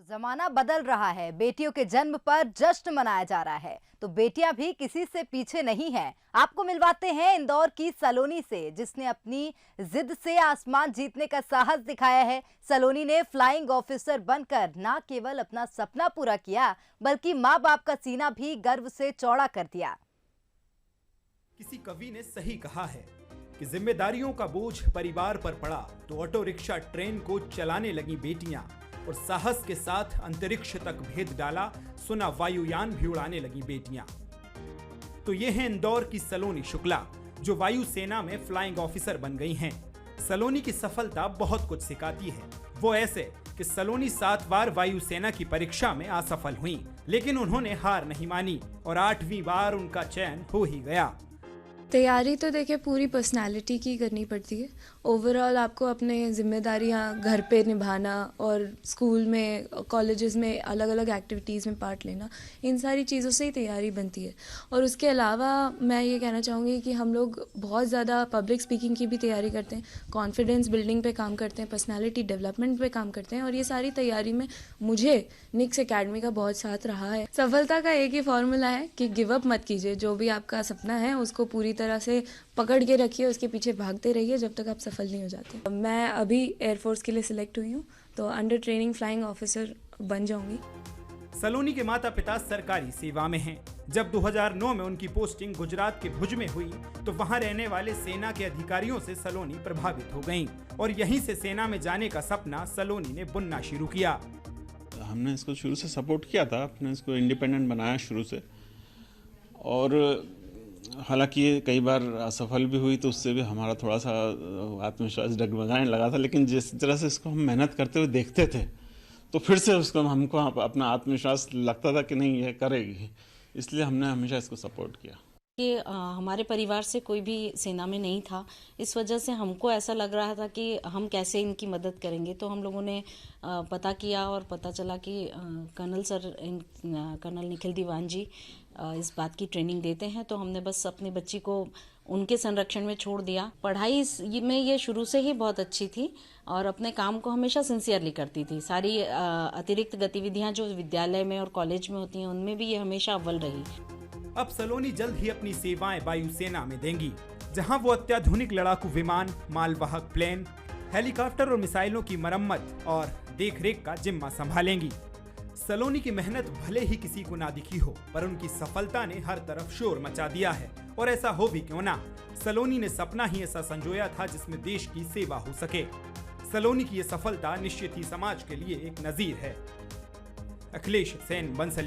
जमाना बदल रहा है। बेटियों के जन्म पर जश्न मनाया जा रहा है, तो बेटियां भी किसी से पीछे नहीं हैं। आपको मिलवाते हैं इंदौर की सलोनी से, जिसने अपनी जिद से आसमान जीतने का साहस दिखाया है। सलोनी ने फ्लाइंग ऑफिसर बनकर न केवल अपना सपना पूरा किया, बल्कि माँ बाप का सीना भी गर्व से चौड़ा कर दिया। किसी कवि ने सही कहा है कि जिम्मेदारियों का बोझ परिवार पर पड़ा तो ऑटो रिक्शा ट्रेन को चलाने लगी बेटियां, और साहस के साथ अंतरिक्ष तक भेद डाला, सुना वायुयान भी उड़ाने लगी बेटियां। तो ये है इंदौर की सलोनी शुक्ला, जो वायुसेना में फ्लाइंग ऑफिसर बन गई हैं। सलोनी की सफलता बहुत कुछ सिखाती है। वो ऐसे कि सलोनी 7 बार वायुसेना की परीक्षा में असफल हुई, लेकिन उन्होंने हार नहीं मानी और 8वीं बार उनका चयन हो ही गया। तैयारी तो देखिए पूरी पर्सनालिटी की करनी पड़ती है। ओवरऑल आपको अपने जिम्मेदारियां घर पे निभाना और स्कूल में कॉलेजेस में अलग अलग एक्टिविटीज़ में पार्ट लेना, इन सारी चीज़ों से ही तैयारी बनती है। और उसके अलावा मैं ये कहना चाहूँगी कि हम लोग बहुत ज़्यादा पब्लिक स्पीकिंग की भी तैयारी करते हैं, कॉन्फिडेंस बिल्डिंग पे काम करते हैं, पर्सनैलिटी डेवलपमेंट पे काम करते हैं। और ये सारी तैयारी में मुझे निक्स एकेडमी का बहुत साथ रहा है। सफलता का एक ही फॉर्मूला है कि गिव अप मत कीजिए। जो भी आपका सपना है उसको पूरी तरह से पकड़ के रखिए, उसके पीछे भागते रहिए जब तक आप सफल नहीं हो जाते। मैं अभी एयरफोर्स के लिए सिलेक्ट हुई हूँ, तो अंडर ट्रेनिंग फ्लाइंग ऑफिसर बन जाऊंगी। सलोनी के माता पिता सरकारी सेवा में हैं। जब 2009 में उनकी पोस्टिंग गुजरात के भुज में हुई, तो वहां रहने वाले सेना के अधिकारियों से सलोनी प्रभावित हो गईं, और यहीं से सेना में जाने का सपना सलोनी ने बुनना शुरू किया। हमने इसको शुरू से सपोर्ट किया था, अपने इसको इंडिपेंडेंट बनाया शुरू से। और हालांकि ये कई बार असफल भी हुई, तो उससे भी हमारा थोड़ा सा आत्मविश्वास डगमगाने लगा था। लेकिन जिस तरह से इसको हम मेहनत करते हुए देखते थे, तो फिर से उसको हमको अपना आत्मविश्वास लगता था कि नहीं ये करेगी, इसलिए हमने हमेशा इसको सपोर्ट किया। कि हमारे परिवार से कोई भी सेना में नहीं था, इस वजह से हमको ऐसा लग रहा था कि हम कैसे इनकी मदद करेंगे। तो हम लोगों ने पता किया और पता चला कि कर्नल निखिल दीवान जी इस बात की ट्रेनिंग देते हैं। तो हमने बस अपनी बच्ची को उनके संरक्षण में छोड़ दिया। पढ़ाई में ये शुरू से ही बहुत अच्छी थी और अपने काम को हमेशा सिंसियरली करती थी। सारी अतिरिक्त गतिविधियां जो विद्यालय में और कॉलेज में होती हैं, उनमें भी ये हमेशा अव्वल रही। अब सलोनी जल्द ही अपनी सेवाएं वायुसेना में देंगी, जहां वो अत्याधुनिक लड़ाकू विमान, मालवाहक प्लेन, हेलीकॉप्टर और मिसाइलों की मरम्मत और देखरेख का जिम्मा संभालेंगी। सलोनी की मेहनत भले ही किसी को ना दिखी हो, पर उनकी सफलता ने हर तरफ शोर मचा दिया है। और ऐसा हो भी क्यों ना, सलोनी ने सपना ही ऐसा संजोया था जिसमें देश की सेवा हो सके। सलोनी की ये सफलता निश्चित ही समाज के लिए एक नजीर है। अखिलेश सेन, बंसल।